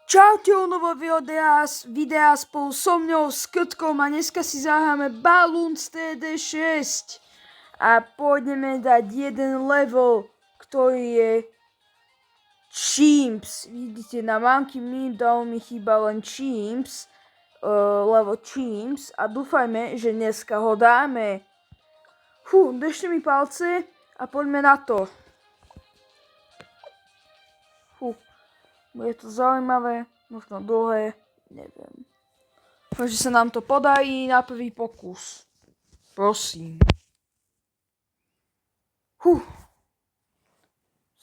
Čaute u nového videa spolu so mňou s Krtkom a dneska si zahráme Balloons TD6 a pôjdeme dať jeden level, ktorý je Chimps. Vidíte, na Monkey dal mi chýba len Chimps, level Chimps a dúfajme, že dneska ho dáme. Držte mi palce a poďme na to. Bude to zaujímavé, možno dlhé, neviem. Takže sa nám to podarí na prvý pokus. Prosím.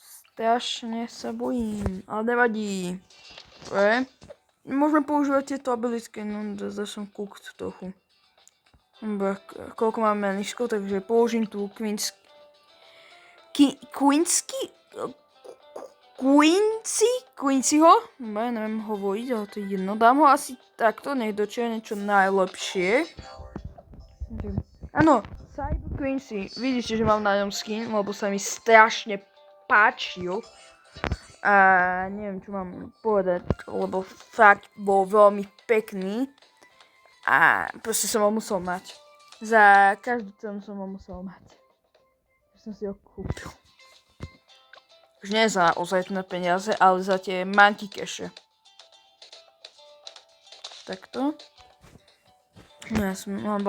Strašne sa bojím, ale nevadí. Môžeme používať tieto abilitky, no zase som kúkt trochu. Koľko máme nižko, takže použijem tu Quincyho, neviem hovoriť, ale to je jedno. Dám ho asi takto, nech dočiahne čo najlepšie. Áno, Cyber Quincy, vidíte, že mám na ňom skin, lebo sa mi strašne páčil. A neviem, čo mám povedať, lebo fakt bol veľmi pekný. A proste som ho musel mať. Za každú cenu som ho musel mať. Som si ho kúpil. Už nie za ozajstné peniaze, ale za tie Monkey Cache. Takto. Ja som mám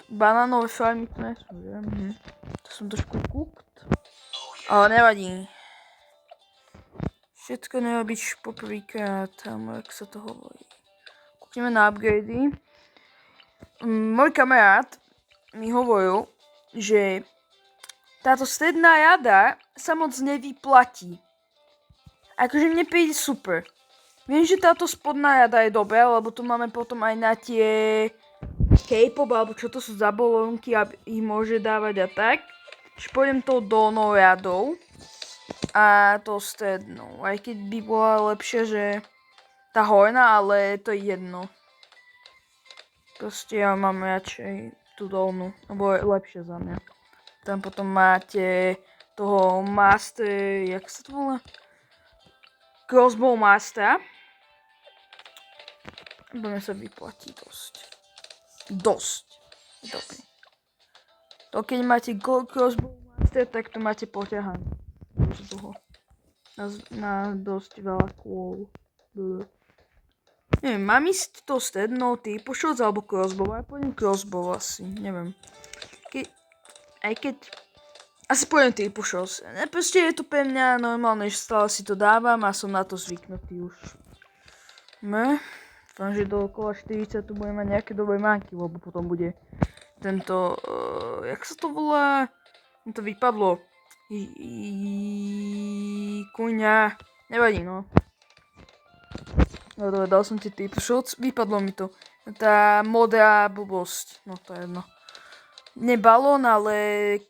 banánové farmy, to nie sú, že? To som trošku kúkt. Ale nevadí. Všetko nerobíš poprvýkrát, tam jak sa to hovorí. Kúkneme na upgrady. Môj kamarát mi hovoril, že táto stredná rada sa moc nevyplatí. Akože mne príde super. Viem, že táto spodná rada je dobrá, lebo tu máme potom aj na tie K-pop, alebo čo to sú za balónky, aby ich môže dávať a tak. Čiže pôjdem tou dolnou radou a tou strednou. Aj keď by bola lepšia, že tá horná, ale to je jedno. Proste ja mám radšej tú dolnú, lebo je lepšia za mňa. Tam potom máte toho Master, jak sa to volá? Crossbow Mastera. Budeme sa vyplatí dosť. Dosť. Dobre. To keď máte Crossbow Master, tak to máte poťahané. Dosť dlho. Na dosť veľa kôl. Neviem, mám ísť to strednou typu shots alebo crossbow. Ja pôjdem crossbow asi, neviem. Aj keď asi pôjdem typu shots. Proste je to pre mňa normálne, že stále si to dávam a som na to zvyknutý už. Dúfam, že do okolo 40 tu budem mať nejaké dobré manky, lebo potom bude tento, jak sa to volá? To vypadlo. Kuňa. Nevadí, no. No dobre, dal som ti typu shots, vypadlo mi to. Tá modrá blbosť, no to je jedno. Nie balón, ale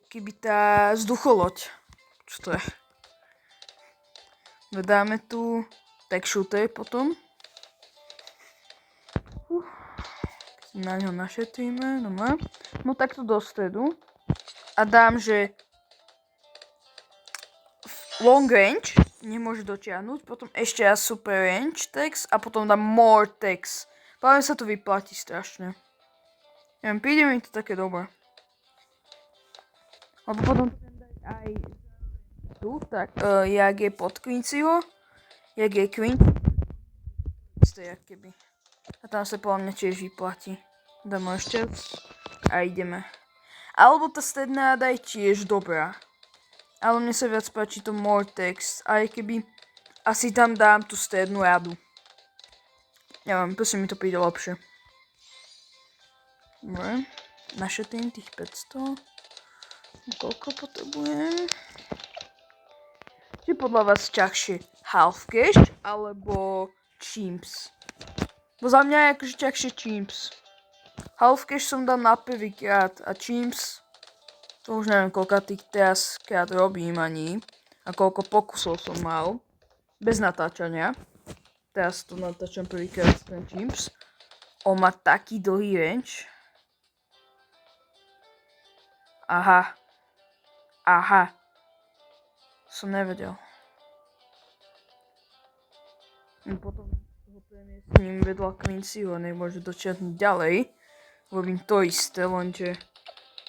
keby tá vzducholoď. Čo to je? Dáme tu tag shooter potom. Na ňo našetríme, no takto do stredu. A dám, že long range nemôže dotiahnuť, potom ešte raz super range text a potom dám more text. Práve sa to vyplatí strašne. Neviem, príde mi to také dobré. Lebo potom chcem dať aj tu, tak, jak je pod Quincyho, jak je Quincy, jak keby. A tam sa podľa mňa tiež vyplatí. Dáme ešte a ideme. Alebo tá stredná rada je tiež dobrá. Ale mne sa viac páči to more text, aj keby asi tam dám tú strednú radu. Neviem, prosím, mi to príde lepšie. Dobre, našetrím tých 500. Koľko potrebujem? Či podľa vás ťažšie half cash alebo chimps? Bo za mňa je akože ťažšie chimps. Half cash som dal na prvýkrát a chimps to už neviem koľko tých teraz krát robím ani a koľko pokusov som mal bez natáčania. Teraz to natáčam prvýkrát ten chimps. On má taký dlhý range. Aha. Som nevedel. Potom ho premiestním vedľa Quincyho, nemôže dočiahnuť ďalej. Robím to isté, lenže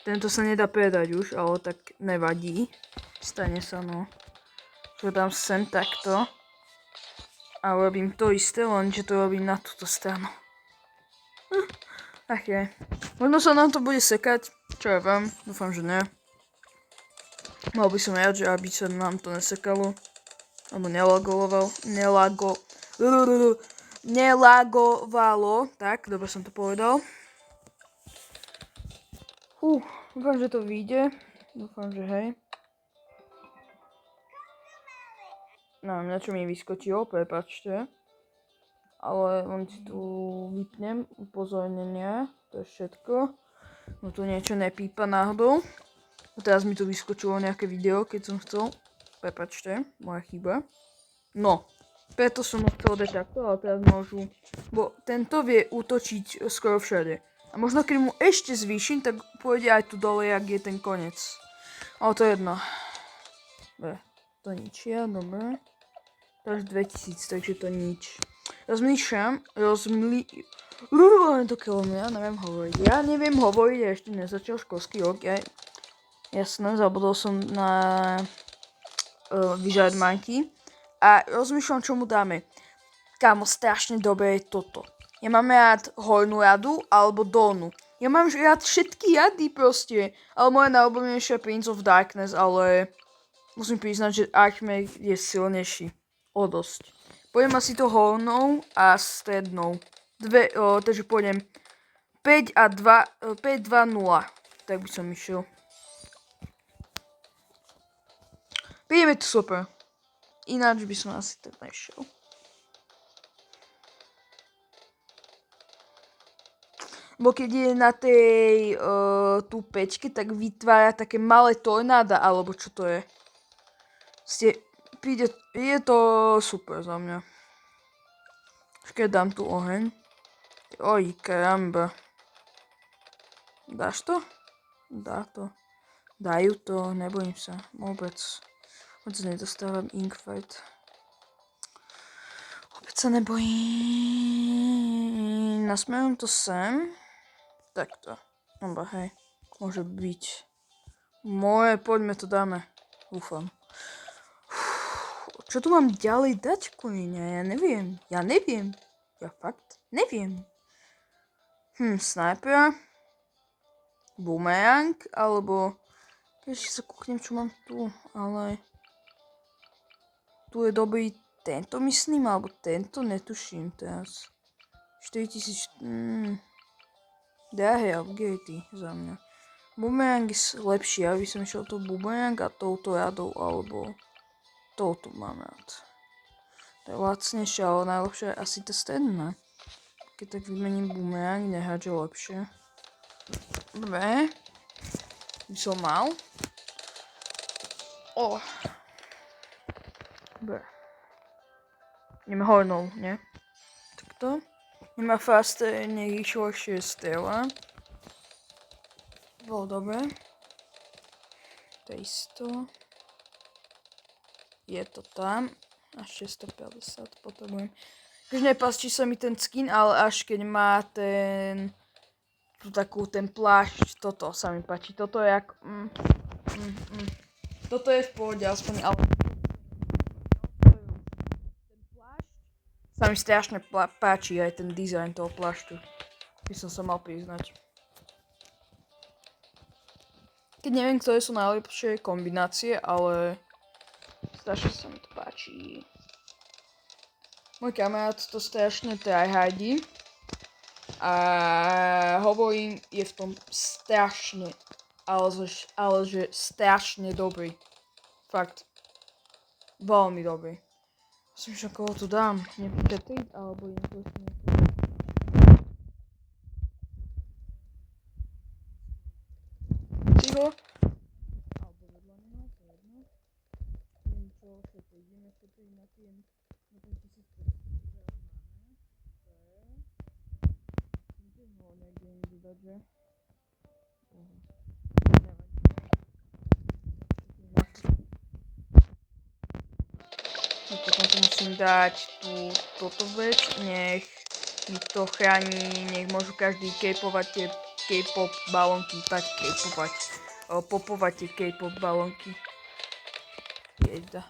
tento sa nedá predať už, ale tak nevadí. Stane sa, no. Čo dám sem takto. A robím to isté, lenže to robím na túto stranu. Ach je. Možno sa nám to bude sekať, čo ja viem, dúfam, že ne. Mal by som rád, že aby sa nám to nesekalo. Alebo nelagovalo. Tak, dobre som to povedal. Dúfam, že to vyjde. Dúfam, že hej. No, niečo mi vyskočilo, prepáčte. Ale len si tu vypnem upozornenie. To je všetko. No tu niečo nepípa náhodou. A teraz mi tu vyskočilo nejaké video, keď som chcel. Prepáčte, moja chyba. No, preto som ho chcel dať takto, ale teraz môžu. Bo tento vie útočiť skoro všade. A možno keď mu ešte zvýšim, tak pôjde aj tu dole, jak je ten koniec. Ale to je jedno. To ničia, dobre. To až 2000, takže to nič. Rozmýšľam, ja neviem hovoriť, ja ešte nezačal školský rok. Jasné, zabudol som na vyžadmanky. A rozmýšľam, čo mu dáme. Kámo, strašne dobré je toto. Ja mám rád hornú radu alebo dolnú. Ja mám rád všetky rady proste. Ale moja najobľúbenejšia je Prince of Darkness, ale musím priznať, že Archmage je silnejší. O dosť. Pôjdem asi to hornou a strednou. Takže pôjdem 5 a 2, 5, 2, 0. Tak by som išiel. Prídeme to super. Ináč by som asi tak nešiel. Bo keď je na tej tú pečke, tak vytvára také malé tornáda, alebo čo to je. Je to super za mňa. Keď dám tu oheň. Oj, karamba. Dáš to? Dá to. Dajú to, nebojím sa. Vôbec nedostávam inkfight. Vôbec sa nebojím. Nasmerujem to sem. Takto. Oba, hej. Môže byť. Poďme to dáme. Dúfam. Čo tu mám ďalej dať, kuňa? Ja neviem. Ja fakt neviem. Snajpera. Boomerang, alebo... Ešte sa kúknem, čo mám tu, ale... Tu je dobrý tento, myslím, alebo tento, netuším teraz. 4000... Drahé upgradey za mňa. Boomerang je lepší, aby som išiel to boomerang a touto radou, alebo... Touto mám rád. To je lacnejšie, ale najlepšie je asi tá stredná. Keď tak vymením boomerang, nehádže lepšie. Dobre. By som mal. Dobre. Ideme hornou, nie? Takto. Nemá faster, nerýchlejšie strela. Bolo dobre. To je isto. Je to tam. Až 650 potrebujem. Už nepáči sa mi ten skin, ale až keď má ten plášť, toto sa mi páči. Toto je jak... Toto je v pohode, aspoň, ale... Ten plášť sa mi strašne páči, aj ten dizajn toho plášťu. By som sa mal priznať. Keď neviem, ktoré sú najlepšie kombinácie, ale... Strašne sa mi to páči. Môj kamarát to strašne tryhardí. A hovorím, je v tom strašne, ale že strašne dobrý. Fakt. Veľmi dobrý. Som že koho tu dám. Nepečetriť, alebo idem to ešte nepečetriť. Tiho. Alebo vedľa neho, to je jedno. Neviem čo, šetriť. Ideme šetriť na ten 1500. No, niekde mi vydať, že? Potom to musím musím dať toto vec, nech mi to chráni, nech môžu každý kejpovať tie K-pop balónky, tak kejpovať, popovať tie K-pop balónky. Jeda.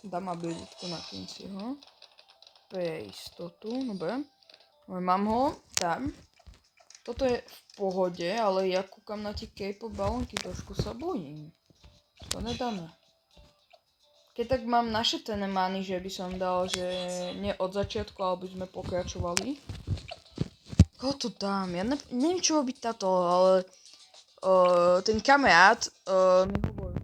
Dám abilitku na Quincyho. Pre istotu, dobre. Mám ho tam. Toto je v pohode, ale ja kúkam na tie K-pop balónky, trošku sa bojím. To nedáme. Keď tak mám našetrené many, že by som dal, že nie od začiatku, ale by sme pokračovali. Koho to dám? Ja neviem, čo robiť táto, ale ten kamarát mi hovoril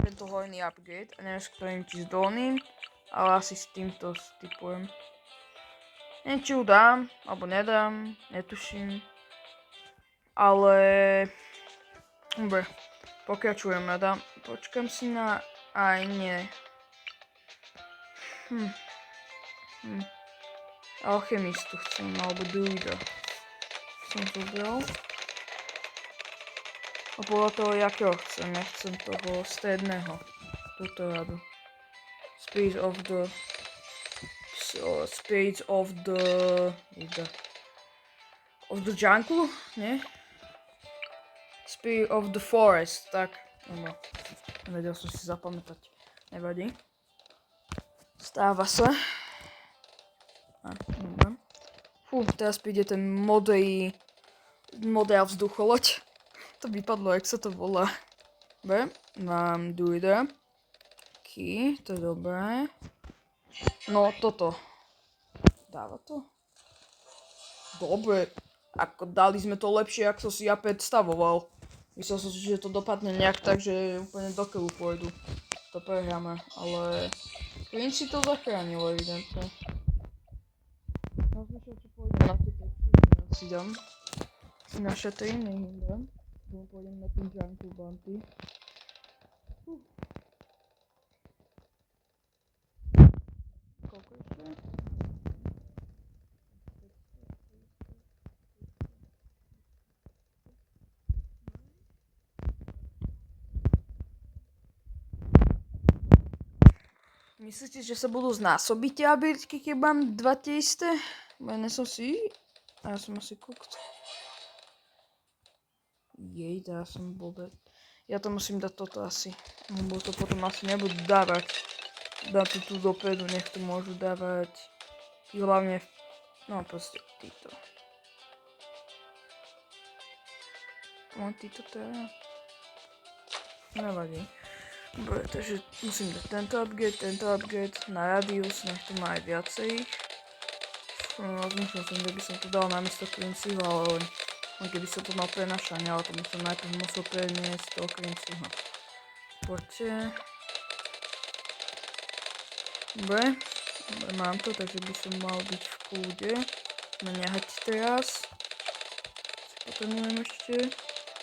tento horný upgrade, a neviem s ktorým, či s dolným, ale asi s týmto typujem. Neviem, či ju dám, alebo nedám, netuším. Ale... Dobre, pokračujeme, počkám si na... Aj nie. Alchemistu chcem, alebo druida. Som to dal. A podľa toho, jakého chcem, ja chcem toho stredného. Toto radu. Spirits of the jungle, nie? Spirit of the forest, tak. No, nevedel som si zapamätať. Nevadí. Stáva sa. Dobre. Teraz príde ten model vzducholoď. To vypadlo, jak sa to volá. Dobre, mám druida. To je dobré. No, toto. Dáva to? Dobre. Ako dali sme to lepšie, ako som si ja predstavoval. Myslel som si, že to dopadne nejak tak, že úplne do keľu pôjdu. To prehráme, ale... Princ si to zachránil, evidentne. Rozmýšľam, či pôjdem na tie texty, si dám. Si našetrím, nech dám. Pôjdem na ten Jungle Bounty. Koľko ešte? Myslíte, že sa budú znásobiť tie abilitky, keď mám dva tie isté? Bo ja nesom si... A ja som asi cooked. Jej, teraz som blbé. Ja to musím dať toto asi. Lebo to potom asi nebudú dávať. Dám to tu dopredu, nech to môžu dávať. I hlavne... No proste títo. No títo teda. Nevadí. Dobre, takže musím dať tento upgrade na radius, nech to má aj viacej. Rozmýšľal som, že by som to dal namiesto Quincyho, ale keby sa to mal prenašanie, ale to by som najprv musel preniesť toho Quincyho. Poďte. Dobre, mám to, takže by som mal byť v kľude. Nehať teraz. Potrebujem ešte.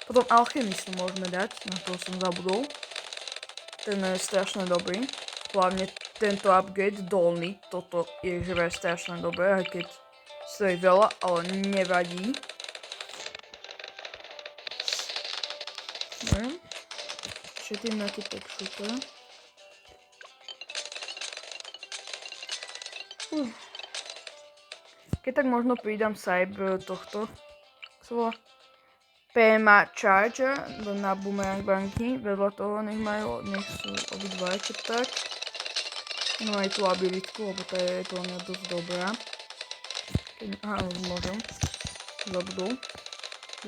Potom alchemistu môžeme dať, na toho som zabudol. Ten je strašne dobrý. Hlavne tento upgrade dolný, toto je že je strašne dobré, aj keď stojí veľa, ale nevadí. Dobre. Šetím na tie textúre. Keď tak možno pridám cyber tohto. Ako sa volá? PMA Charger na Boomerang banky, vedľa toho nech sú obidva keď tak. No aj tú abilitku, lebo tá je to mňa dosť dobrá. Aha, už môžem. Zabudol.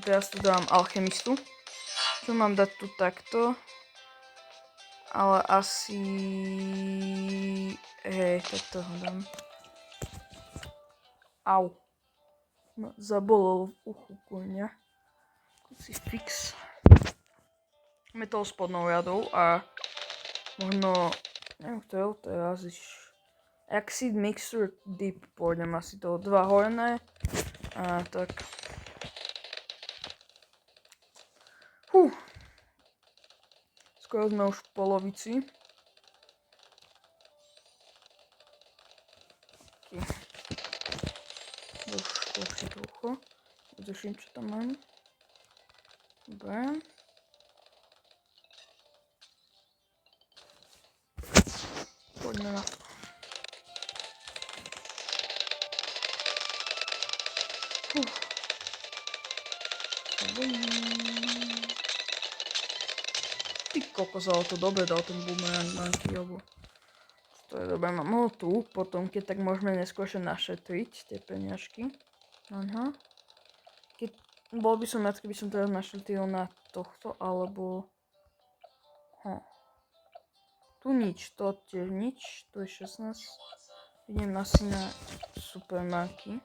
Teraz tu dám alchemistu. Čo mám dať tu takto? Ale asi... Hej, tak toho dám. Au. No, zabolol v uchu kurňa. Fix. Máme toho spodnou radou a možno, neviem, kto je teraz Exceed Mixture Deep pôjdem asi toho 2 horné a tak. Skoro sme už v polovici. Už to Netuším, čo tam mám. Dobre. Poďme na to. Ty kokos, ale to dobre dal ten boomerang manky, alebo... To je dobré, mám ho tu, potom keď tak môžeme neskôršie našetriť tie peniažky. Aha. Bol by som rád, keby som teraz našetril na tohto, alebo... Tu nič, to tiež nič, tu je 16. Idem asi na supermarky.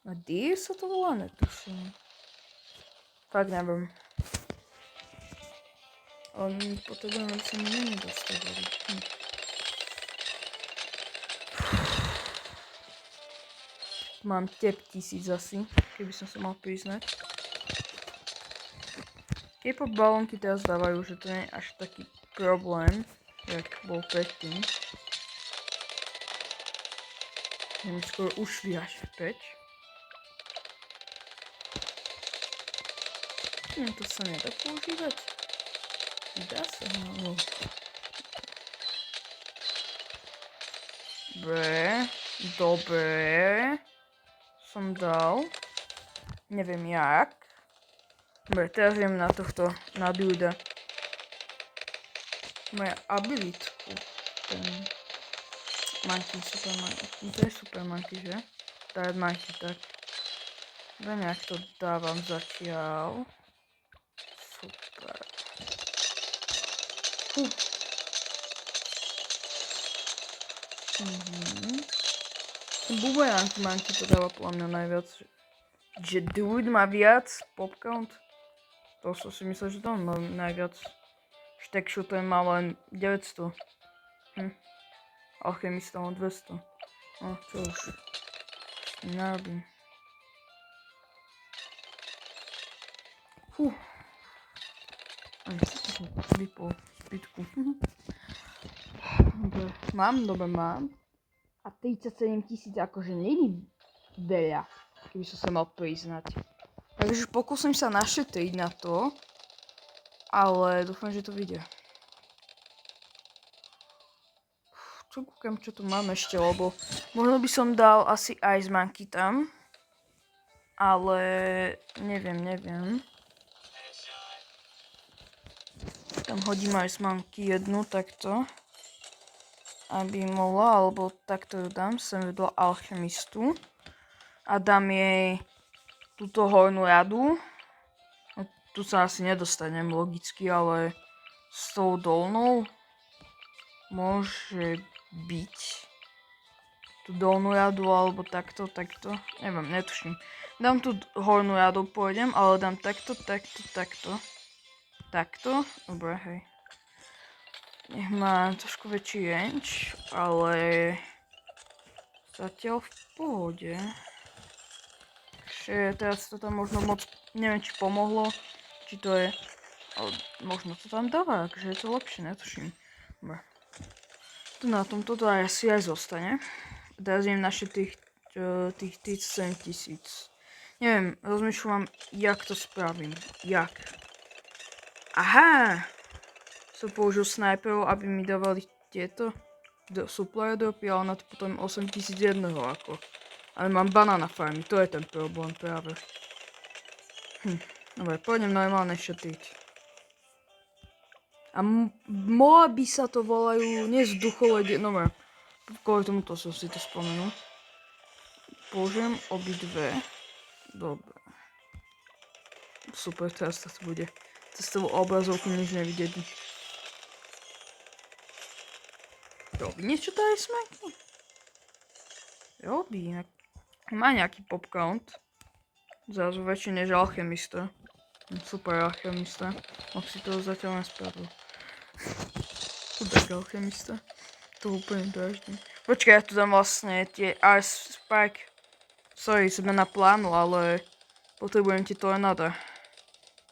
A Deer sa to volá? Netuším. Fakt neviem. Ale my potrebujeme, aby sa mi nedostávali. Mám tep 1000 asi, keby som sa mal priznať. K-pop balónky teraz dávajú, že to nie je až taký problém, jak bol predtým. Mi skoro ušli až vpäť. To sa nedá používať. Dá sa, no. Dobre. Som dal. Neviem jak. Dobre, teraz idem na tohto, na builda. Moja abilitku. Ten... Monkey, super monkey. To je super monkey, že? Tá monkey, tak. Dobre, nejak to dávam zatiaľ. Super. Ten boomerang monkey to dáva podľa mňa najviac. Že dude má viac pop count. To som si myslel, že to on má najviac. Štekšu ten má len 900. Alchemista má 200. No, čo už. Nerobím. Aj si to vypol zbytku. Dobre mám. A 37 000 akože není veľa, keby som sa mal priznať. Takže pokúsim sa našetriť na to, ale dúfam, že to vyjde. Čo kúkam, čo tu mám ešte, lebo možno by som dal asi Ice Monkey tam, ale neviem. Tam hodím Ice Monkey jednu takto, aby mohla, alebo takto ju dám, sem vedľa alchemistu a dám jej túto hornú radu. No, tu sa asi nedostanem logicky, ale s tou dolnou môže byť. Tú dolnú radu alebo takto. Neviem, netuším. Dám tú hornú radu, pôjdem, ale dám takto. Takto. Dobre, hej. Nech má trošku väčší range, ale zatiaľ v pohode. Teraz to tam možno moc, neviem či pomohlo, či to je, ale možno to tam dáva, takže je to lepšie, netuším. Dobre. Tu na tomto to asi aj zostane. Teraz idem naše tých 37 000. Neviem, rozmýšľam, jak to spravím. Jak? Aha! Som použil sniperov, aby mi dávali tieto supply dropy, ale na to potom 8001 ako. Ale mám banana farmy, to je ten problém práve. Dobre, pôjdem normálne šetriť. A mohla by sa to volajú, nie vzduchové, dobre. Kvôli tomuto som si to spomenul. Použijem obidve. Dobre. Super, teraz to bude. Cez toho obrazovku nič nevidieť. Robí niečo tá Ice Monkey? Robí, má nejaký pop count. Zrazu väčší než alchemista. Super alchemista. Moc si toho zatiaľ nespravil. Chudák alchemista. To úplne dráždim. Počkaj, ja tu dám vlastne tie Ice Spike. Sorry, sme na plánu, ale potrebujem tie tornada.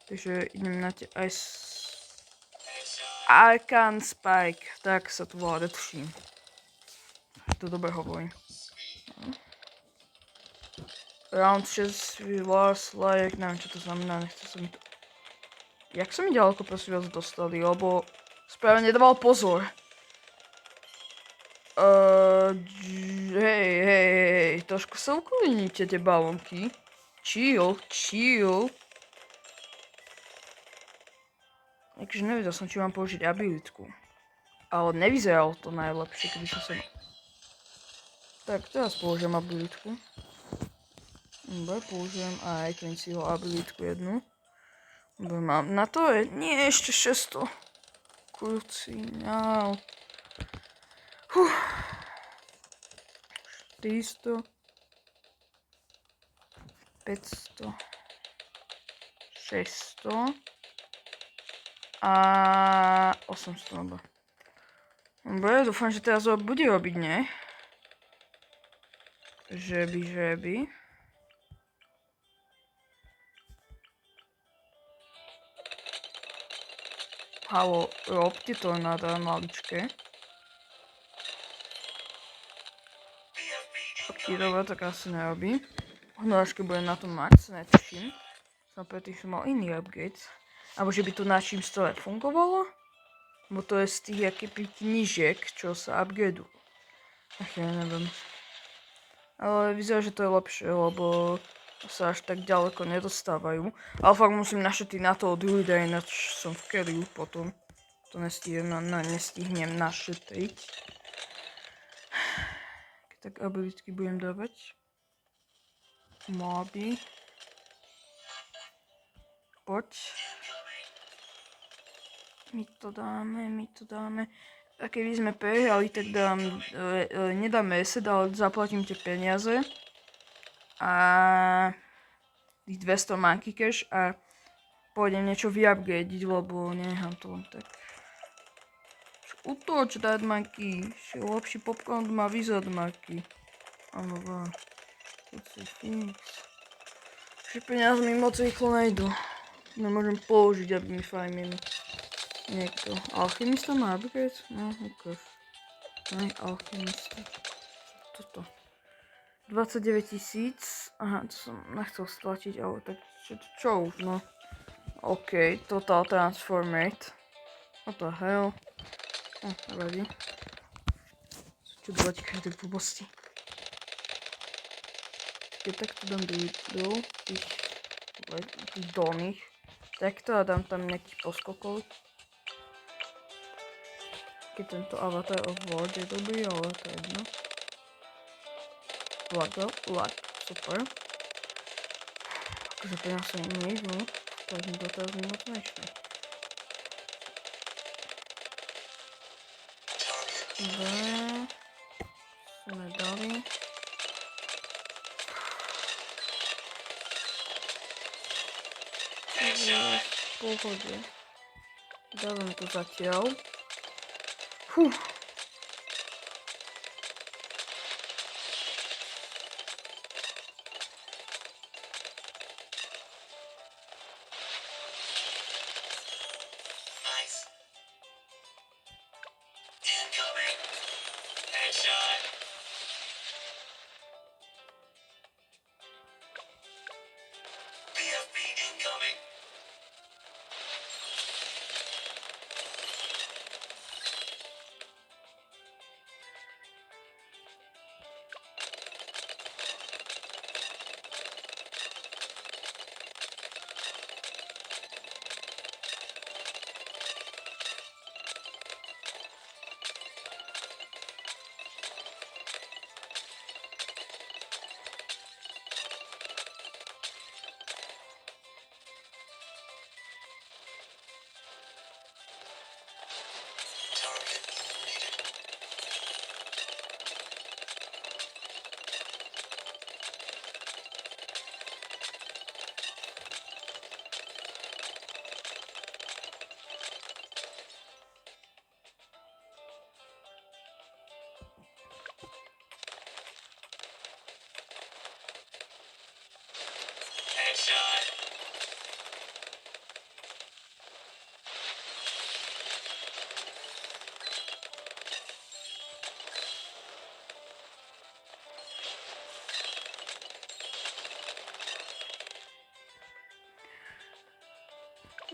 Takže idem na tie Ice... Arcan Spike. Tak sa to volá, netuším. To dobre hovorím. Round 6 last like, neviem čo to znamená, nechce sa mi to... Jak sa mi ďaleko prosím vás dostali, lebo správne nedával pozor. Hej, trošku sa uklidnite tie balónky. Chill. Takže nevedel som, či mám použiť abilitku. Ale nevyzeralo to najlepšie, keby som sa... Tak, teraz použijem abilitku. Dobre, použijem aj Quincyho abilitku jednu. Dobre, mám na to nie, ešte 600. Kurciňál. 400. 500. 600. A 800, dobre. Dobre, dúfam, že teraz bude robiť, nie? Že by. Halo, robte to na maličké. Ok, dobre, tak asi nerobí. No až keď bude na tom max, netuším. Som predtým, že mal iný upgrade. Alebo že by to na čím stole fungovalo. Bo to je z tých akýpých knížiek, čo sa upgradeujú. Ach, ja neviem. Ale vyzerá, že to je lepšie, lebo sa až tak ďaleko nedostávajú. Ale fakt musím našetiť na toho druida, ináč som v carryu potom. To nestihnem našetriť. Tak abilitky budem dávať. Moby. Poď. My to dáme. A keby sme prehrali, tak nedáme reset, ale zaplatím tie peniaze. A tých 200 monkey cash a pôjdem niečo vyupgradiť, lebo nechám to len tak. Utoč, dať monkey. Lepší popcorn má vyzad monkey. Áno, že peniaze mi moc rýchlo nejdu. Nemôžem použiť, aby mi fajnili. Niekto. Alchymista má upgrade? No, ukáž. Aj alchymista. Toto. 29 000. Aha, to som nechcel stratiť, ale tak čo už, no. OK, total transformate. What the hell? Ready. Čudovať každé blbosti. Keď takto dám do tých dolných. Takto a dám tam nejaký poskokov. Keď tento avatar of Lord je dobrý, ale to je jedno. Lag, super. Akože pre nás sa nejdú, tak mi to teraz moc nešli. Dobre. Sme dali. V pohode. Dávam to zatiaľ. Fú.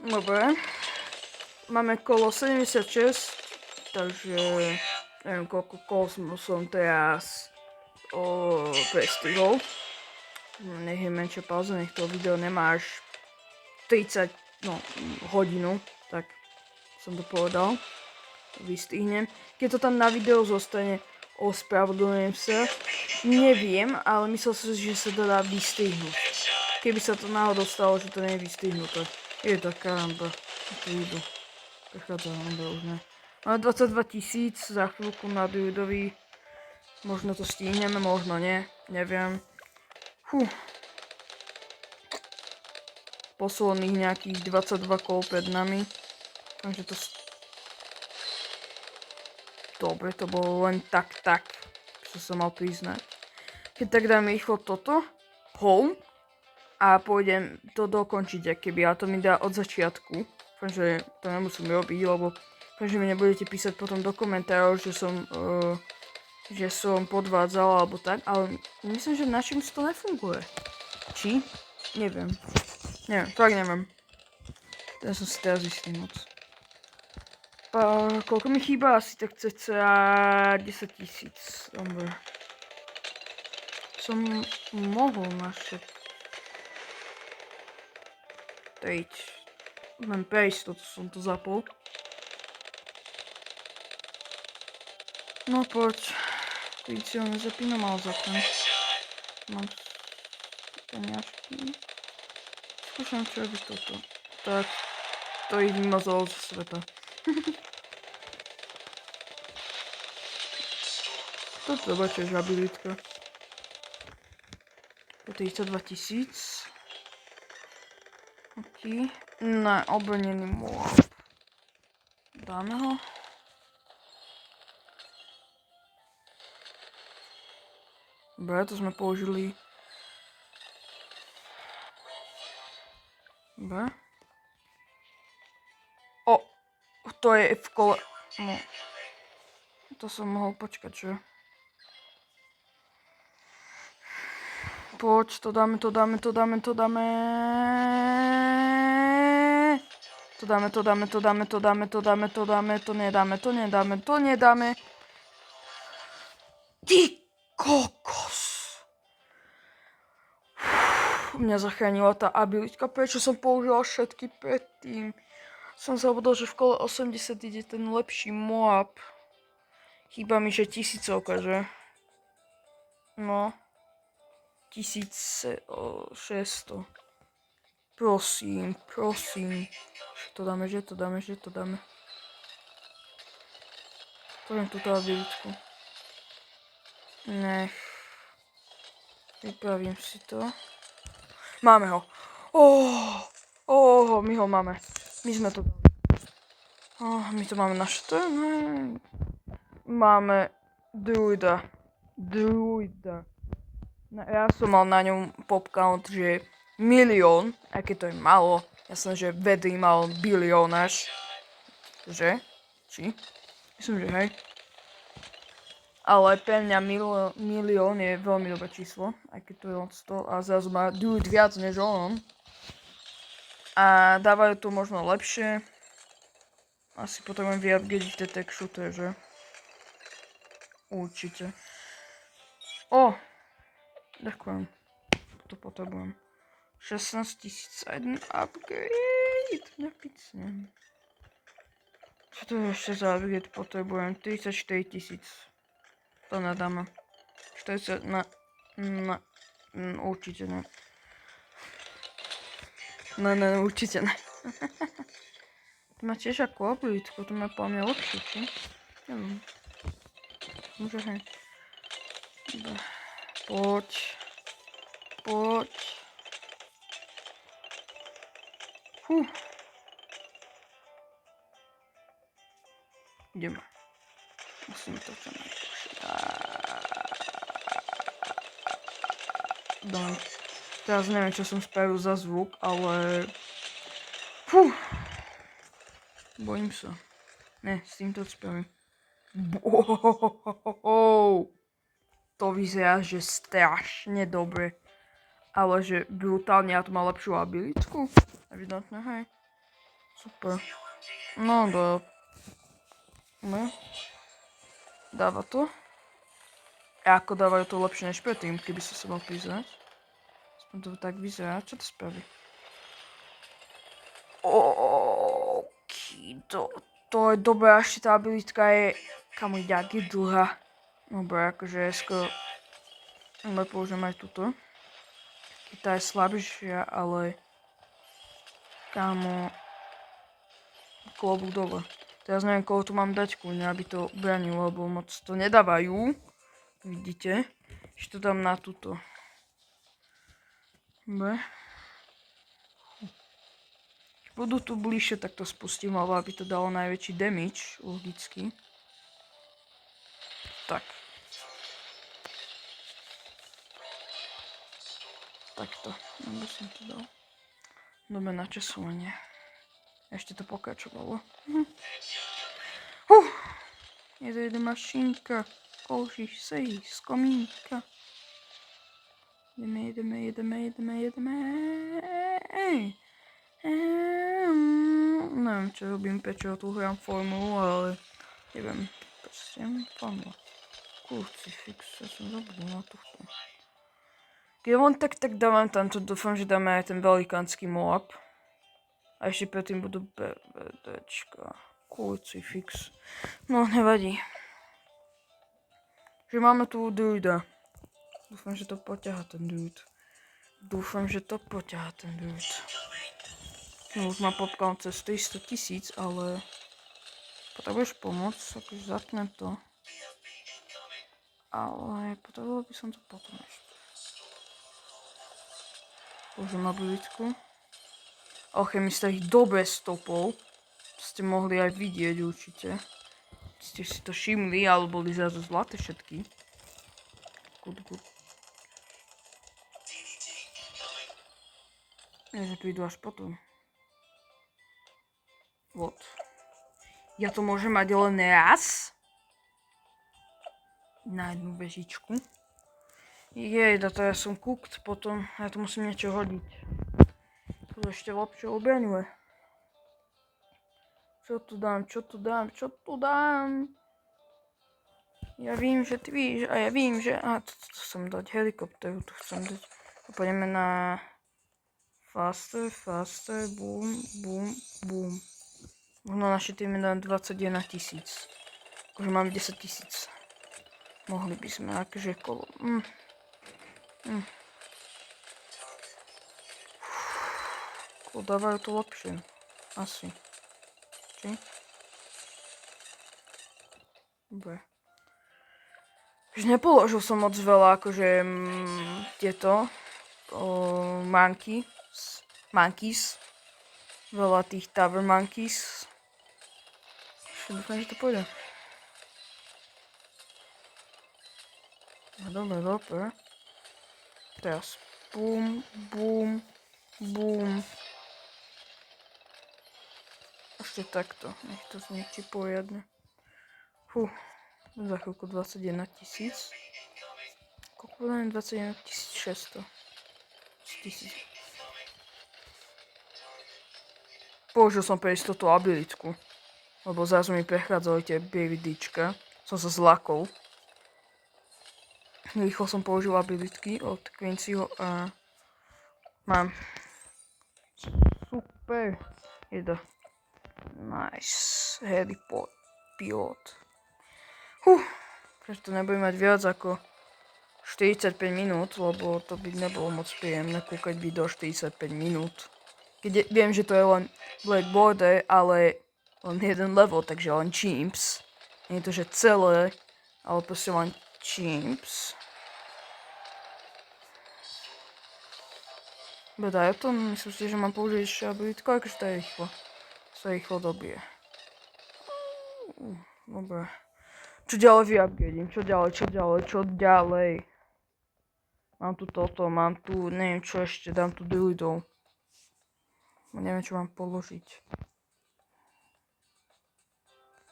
Dobre. Máme kolo 76, takže neviem koľko kol som teraz prestihol. Nech je menšia pauza, nech to video nemá až 30 hodinu, tak som to povedal. Vystihnem. Keď to tam na video zostane, ospravedlňujem sa. Neviem, ale myslel som si, že sa to dá vystihnúť. Keby sa to náhodou stalo, že to nie je vystihnuté. Je to karamba. To idú. Prechádza hamba už ne. Máme 22 000 za chvíľku na druidovi. Možno to stihneme, možno nie. Neviem. Posledných nejakých 22 kol pred nami. Takže to... Dobre, to bolo len tak, čo som mal priznať. Keď tak dáme rýchlo toto, home, a pôjdem to dokončiť, akéby, a to mi dá od začiatku. Takže to nemusím robiť, lebo takže mi nebudete písať potom do komentárov, že som podvádzal alebo tak, ale myslím, že na čím to nefunguje. Či? Neviem. Fakt neviem. Teraz som si teraz istý moc. Koľko mi chýba? Asi tak cca 10 000. Dobre. Som mohol naše... Len prejsť, toto som to zapol. No poď. Keď si ho nezapínam, ale zapnem. Mám peniažky. Skúšam, čo robiť toto. Tak, to ich vymazalo zo sveta. Toto je tiež abilitka. Po 32 000. OK. Ne, obrnený mob. Dáme ho. Dobre, to sme použili. Dobre. To je v kole... No. To som mohol počkať, že? Poď, to dáme. To nedáme. Ty kokos. Mňa zachránila tá abilitka, prečo som použila všetky predtým. Som zabudol, že v kole 80 ide ten lepší moab. Chýba mi, že 1000, že? No. 1600. Prosím. To dáme. Poviem túto abilitku. Nech. Vypravím si to. Máme ho. My ho máme. My sme to dali. My to máme naštvané. Máme druida. Ja som mal na ňom popcount, že 1 000 000, aj keď to je málo. Jasné, že vedry mal bilión až. Že? Či? Myslím, že hej. Ale pre mňa 1 000 000 je veľmi dobré číslo, aj keď to je od 100 a zrazu má druid viac než on. A dávajú to možno lepšie. Asi potrebujem vyupgradiť detect shooter, že? Určite. Ďakujem. To potrebujem. 16 000 a jeden upgrade. Nepicnem. Čo to je ešte za upgrade potrebujem? 34 000. To nedáme. 40 na... určite ne. Ne, určite ne. To má tiež ako abilitku, to má po mňa lepšie, či? Neviem. Môže hej. Poď. Ideme. Musím to čo najlepšie. Teraz neviem, čo som spravil za zvuk, ale... Bojím sa. Ne, s týmto spravím. To vyzerá, že strašne dobre. Ale že brutálne, ja to má lepšiu abilitku. Evidentne, hej. Super. No do... No. Dáva to. A ako dávajú to lepšie než predtým, keby sa mal prizrať. Aspoň to tak vyzerá. Čo to spraví? To je dobré, ešte tá abilitka je... Kamo, jak je dlhá. Dobre, akože skoro... Ale použijem aj túto. Tá je slabšia, ale... Kámo... Klobúk dole. Teraz neviem, koho tu mám dať kúňa, aby to bránilo, lebo moc to nedávajú. Vidíte? Ešte to dám na túto. Dobre. Budú tu bližšie, tak to spustím, lebo aby to dalo najväčší damage, logicky. Tak. Takto. Dobre som to dal. Dobre načasovanie. Ešte to pokračovalo. Jede mašinka. Kouříš se jí z komínka. Jedeme. Neviem, čo robím, prečo tu hrám formulu, ale neviem. Proste formula. Krucifix, ja som zabudol na tohto. Keď len tak dávam tam, to dúfam, že dáme aj ten velikánsky moab. A ešte predtým budú BVDčka. Krucifix. No, nevadí. Že máme tu druida. Dúfam, že to poťahá ten druid. No, už mám popcorn cez 300 000, ale... Potrebuješ pomoc, akože zapnem to. Ale potreboval by som to potom ešte. Použijem abilitku. Alchemista ich dobre stopol. Ste mohli aj vidieť určite. Ste si to všimli, ale boli zrazu zlaté všetky. Good. Nie, že tu idú až potom. Vod. Ja to môžem mať len raz. Na jednu vežičku. Jej, to ja som cooked potom. Ja to musím niečo hodiť. To ešte lepšie obraňuje. Čo tu dám? Ja vím, že ty víš a ja vím, že... to chcem dať helikopteru, tu chcem dať. Poďme na... Faster, boom. Možno naše týmy dám 21 000. Akože máme 10 000. Mohli by sme, akože kolo... Dávajú to lepšie. Asi. Či? Dobre. Už nepoložil som moc veľa, akože tieto monkeys. Veľa tých tower monkeys. Dúfam, že to pôjde. Dobre. Teraz boom. Ešte takto. Nech to zničí poriadne. Za chvíľku 21 000. Koľko dáme? 21 600. 1000. Použil som pre istotu abilitku. Lebo zrazu mi prechádzali tie BVDčka. Som sa zlakol. Rýchlo som použil abilitky od Quincyho a... Mám. Super. Jeda. Nice. Pilot. Preto nebudem mať viac ako 45 minút, lebo to by nebolo moc príjemné kúkať video 45 minút. Keď viem, že to je len Black Border, ale len jeden level, takže len chimps. Nie je to, že celé, ale proste len chimps. Bedaj o tom, myslím si, že mám použiť ešte abilitku, akože to je rýchlo. Sa rýchlo dobije. Dobre. Čo ďalej vyupgradím? Čo ďalej? Mám tu toto, mám tu, neviem čo ešte, dám tu druidov. Neviem, čo mám položiť.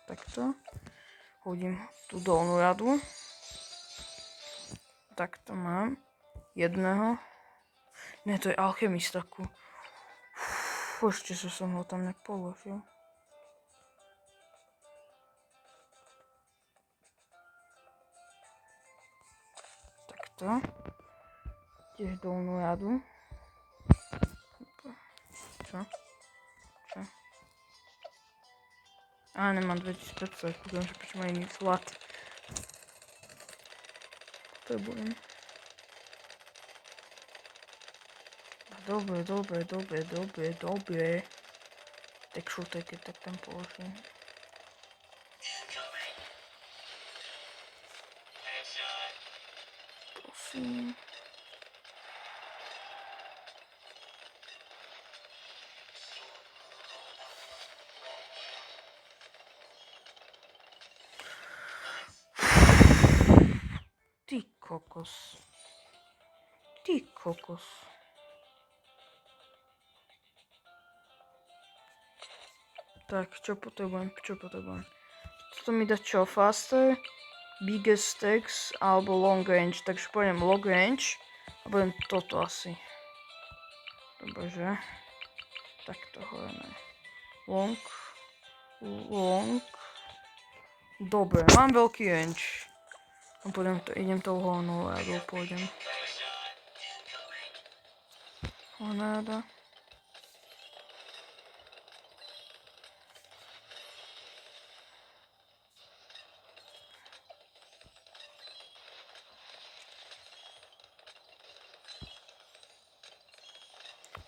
Takto. Hodím tú dolnú radu. Takto mám. Jedného. Ne, to je alchemista. Ešte som ho tam nepoložil. Takto. Tiež dolnú radu. Čo? Á, nemám 2500, kúkam, že prečo má iný flat. Potrebujem. Dobre. Tak šutek, keď tak tam položím. Prosím. Ty kokos. Tak, čo potrebujem? Toto mi dá čo? Faster, biggest stacks alebo long range. Takže pôjdem long range a budem toto asi. Dobre, že? Takto hojeme. Long. Dobre, mám veľký range. A idem tou hlavnou radou, pôjdem. Hlavná rada.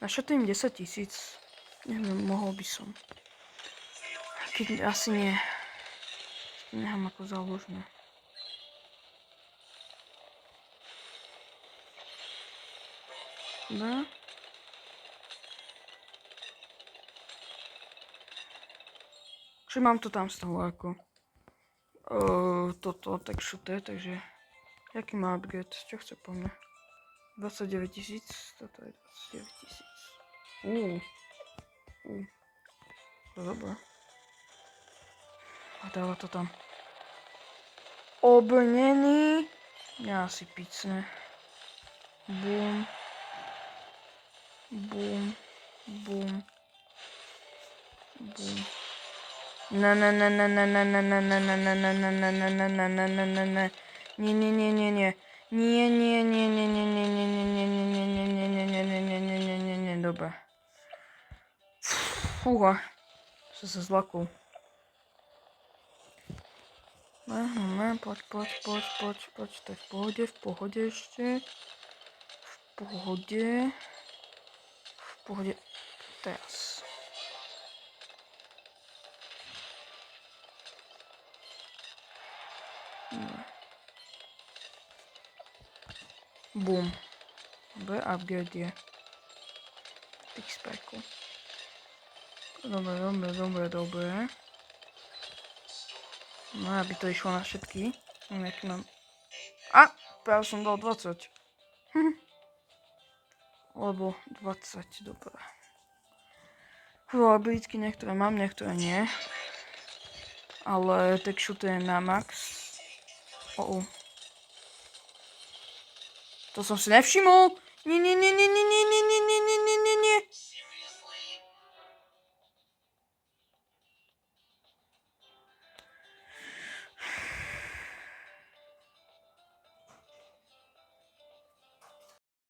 Našetrím 10 000. Neviem, mohol by som. Keď asi nie. Nechám ako záložné. Dobre. Čiže mám to tam z toho ako toto, tak šuté, takže jaký má upgrade, čo chce po mne? 29 000, toto je 29 000. To je dobré. A dáva to tam. Obrnený. Ja si picne. Bum. Ne. Nie. Dobre. Fúha. Som sa zlakol. Poď. To je v pohode ešte. V pohode. Teraz. Bum. Dobre, upgrade je. Tých spajkov. Dobre. No, aby to išlo na všetky. Nejaký mám... A! Práve som dal 20. Lebo 20, dobre. Abilitky niektoré mám, niektoré nie. Ale tak šutujem na max. To som si nevšimol. Nie.